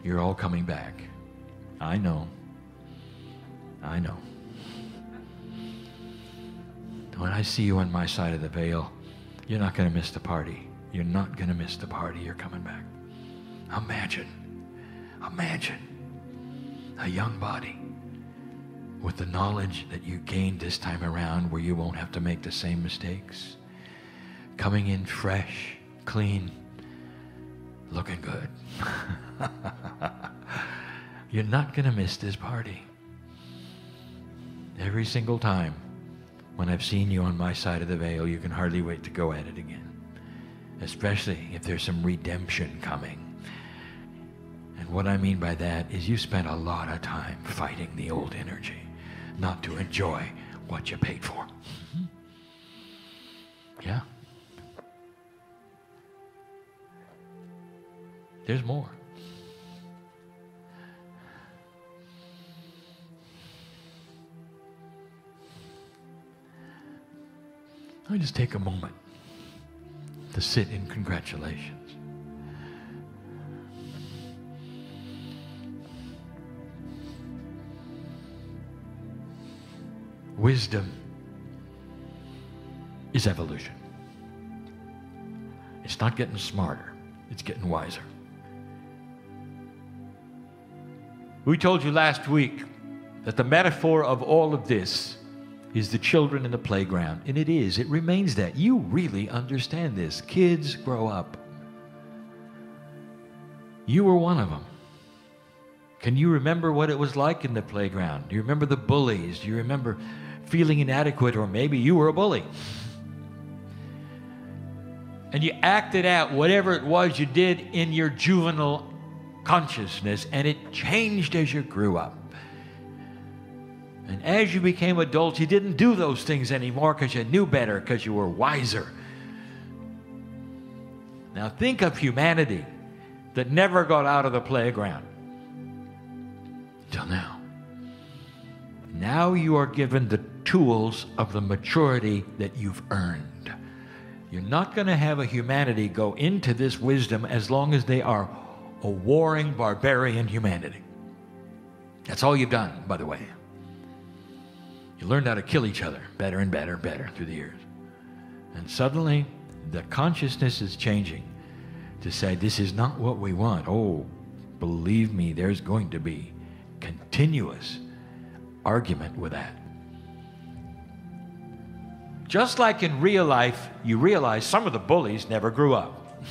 You're all coming back. I know. I know. When I see you on my side of the veil, you're not going to miss the party. You're not going to miss the party. You're coming back. Imagine a young body with the knowledge that you gained this time around, where you won't have to make the same mistakes. Coming in fresh, clean, looking good. You're not going to miss this party. Every single time when I've seen you on my side of the veil, you can hardly wait to go at it again. Especially if there's some redemption coming. And what I mean by that is you spent a lot of time fighting the old energy, not to enjoy what you paid for. Yeah. There's more. Let me just take a moment to sit in congratulations. Wisdom is evolution. It's not getting smarter, it's getting wiser. We told you last week that the metaphor of all of this is the children in the playground. And it is. It remains that. You really understand this. Kids grow up. You were one of them. Can you remember what it was like in the playground? Do you remember the bullies? Do you remember feeling inadequate? Or maybe you were a bully. And you acted out whatever it was you did in your juvenile consciousness, and it changed as you grew up. And as you became adults, you didn't do those things anymore because you knew better, because you were wiser. Now think of humanity that never got out of the playground till now. Now you are given the tools of the maturity that you've earned. You're not going to have a humanity go into this wisdom as long as they are a warring barbarian humanity. That's all you've done, by the way. You learned how to kill each other better and better and better through the years. And suddenly, the consciousness is changing to say, this is not what we want. Oh, believe me, there's going to be continuous argument with that. Just like in real life, you realize some of the bullies never grew up.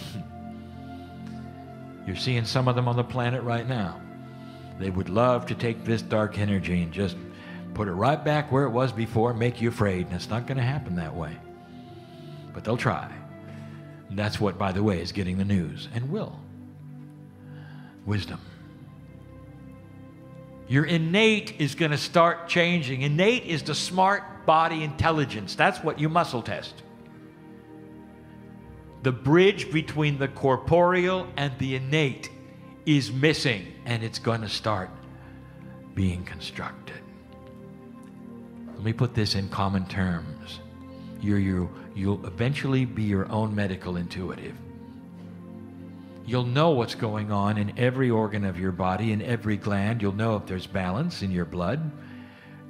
You're seeing some of them on the planet right now. They would love to take this dark energy and just put it right back where it was before, make you afraid, and it's not going to happen that way. But they'll try. And that's what, by the way, is getting the news, and will. Wisdom. Your innate is going to start changing. Innate is the smart body intelligence. That's what you muscle test. The bridge between the corporeal and the innate is missing, and it's going to start being constructed. Let me put this in common terms. You'll eventually be your own medical intuitive. You'll know what's going on in every organ of your body, in every gland. You'll know if there's balance in your blood.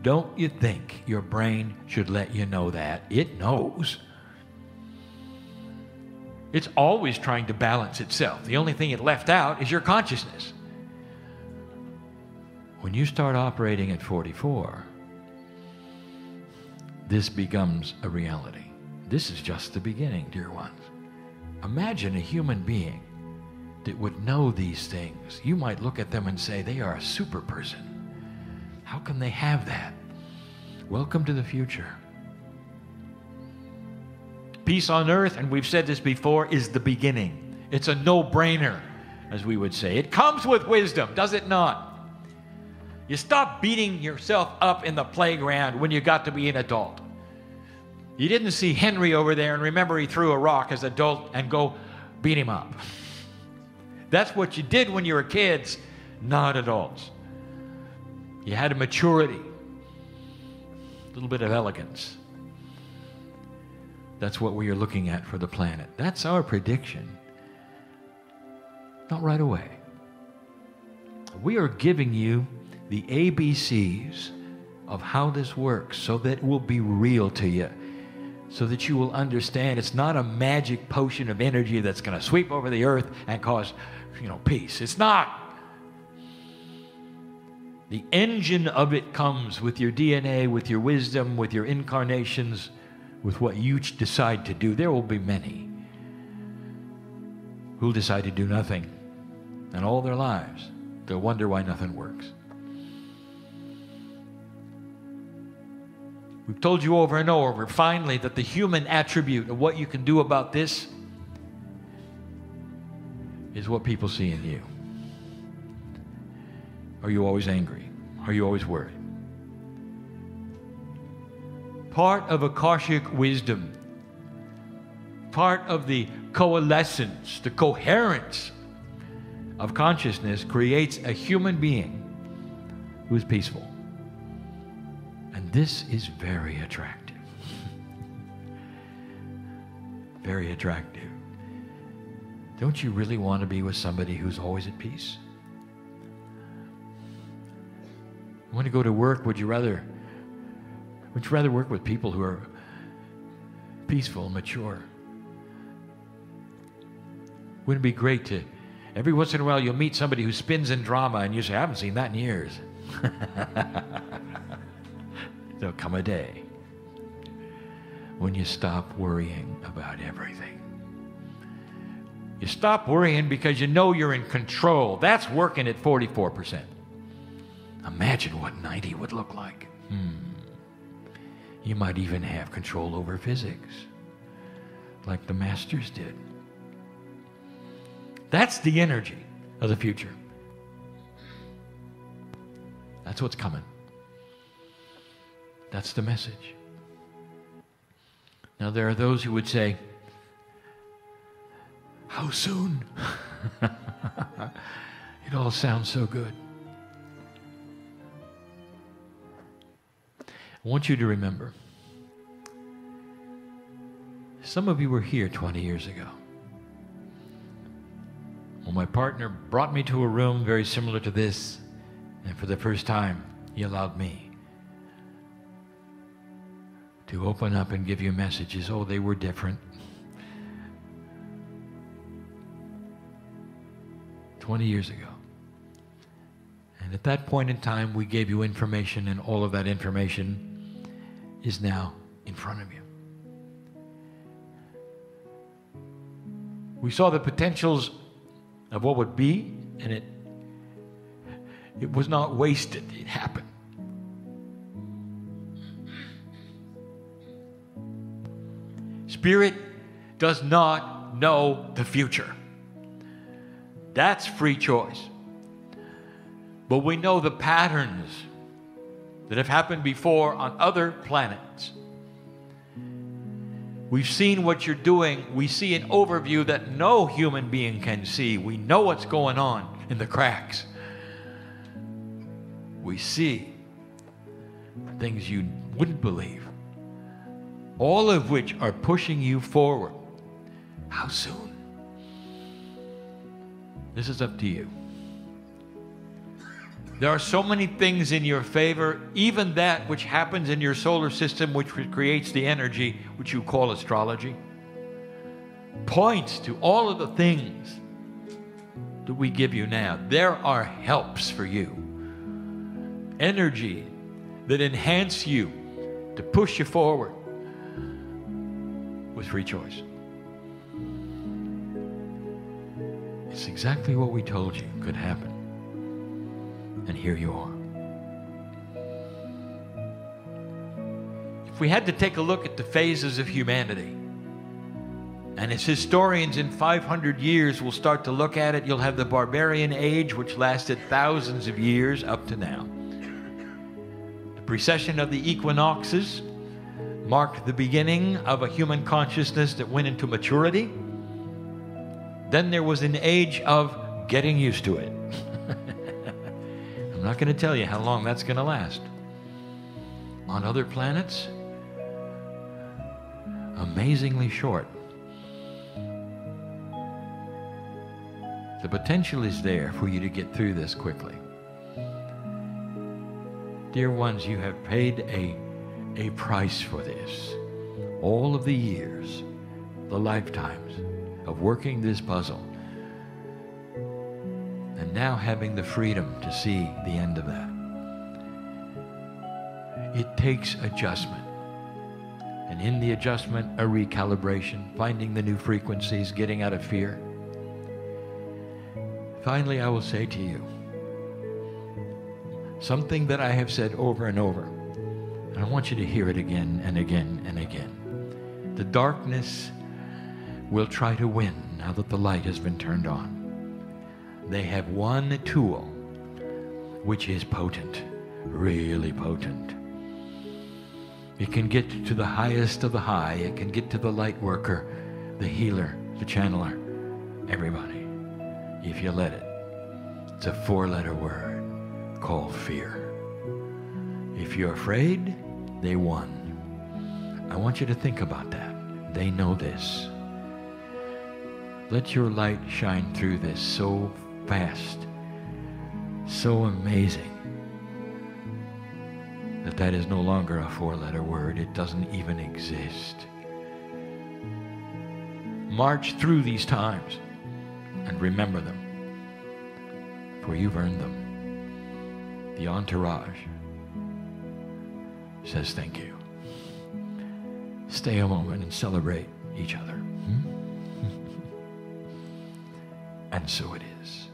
Don't you think your brain should let you know that? It knows. It's always trying to balance itself. The only thing it left out is your consciousness. When you start operating at 44, this becomes a reality. This is just the beginning, dear ones. Imagine a human being that would know these things. You might look at them and say, they are a super person. How can they have that? Welcome to the future. Peace on earth, and we've said this before, is the beginning. It's a no-brainer, as we would say. It comes with wisdom, does it not? You stop beating yourself up in the playground when you got to be an adult. You didn't see Henry over there and remember he threw a rock as an adult and go beat him up. That's what you did when you were kids, not adults. You had a maturity, a little bit of elegance. That's what we are looking at for the planet. That's our prediction. Not right away. We are giving you the ABCs of how this works so that it will be real to you, so that you will understand it's not a magic potion of energy that's going to sweep over the earth and cause, peace. It's not. The engine of it comes with your DNA, with your wisdom, with your incarnations, with what you decide to do. There will be many who'll decide to do nothing, and all their lives they'll wonder why nothing works. We've told you over and over, finally, that the human attribute of what you can do about this is what people see in you. Are you always angry? Are you always worried? Part of Akashic wisdom, part of the coalescence, the coherence of consciousness creates a human being who is peaceful. And this is very attractive. Very attractive. Don't you really want to be with somebody who's always at peace? When you go to work, would you rather work with people who are peaceful, mature? Wouldn't it be great to, every once in a while, you'll meet somebody who spins in drama and you say, I haven't seen that in years. There'll come a day when you stop worrying about everything. You stop worrying because you know you're in control. That's working at 44%. Imagine what 90 would look like. You might even have control over physics, like the masters did. That's the energy of the future. That's what's coming. That's the message. Now, there are those who would say, how soon? It all sounds so good. I want you to remember, some of you were here 20 years ago. Well, my partner brought me to a room very similar to this, and for the first time, he allowed me to open up and give you messages. Oh, they were different. 20 years ago. And at that point in time, we gave you information, and all of that information is now in front of you. We saw the potentials of what would be, and it was not wasted. It happened. Spirit does not know the future. That's free choice. But we know the patterns that have happened before on other planets. We've seen what you're doing. We see an overview that no human being can see. We know what's going on in the cracks. We see things you wouldn't believe, all of which are pushing you forward. How soon? This is up to you. There are so many things in your favor, even that which happens in your solar system, which creates the energy which you call astrology, points to all of the things that we give you now. There are helps for you, energy that enhance you, to push you forward with free choice. It's exactly what we told you could happen. And here you are. If we had to take a look at the phases of humanity, and as historians in 500 years will start to look at it, you'll have the barbarian age, which lasted thousands of years up to now. The precession of the equinoxes marked the beginning of a human consciousness that went into maturity. Then there was an age of getting used to it. I'm not going to tell you how long that's going to last. On other planets, amazingly short. The potential is there for you to get through this quickly. Dear ones, you have paid a price for this. All of the years, the lifetimes of working this puzzle, and now having the freedom to see the end of that. It takes adjustment. And in the adjustment, a recalibration, finding the new frequencies, getting out of fear. Finally, I will say to you something that I have said over and over, and I want you to hear it again and again and again. The darkness will try to win now that the light has been turned on. They have one tool, which is potent, really potent. It can get to the highest of the high. It can get to the light worker, the healer, the channeler, everybody, if you let it. It's a 4-letter word called fear. If you're afraid, they won. I want you to think about that. They know this. Let your light shine through this so fast, so amazing, that is no longer a 4-letter word. It doesn't even exist. March through these times and remember them, for you've earned them. The entourage says thank you. Stay a moment and celebrate each other. And so it is.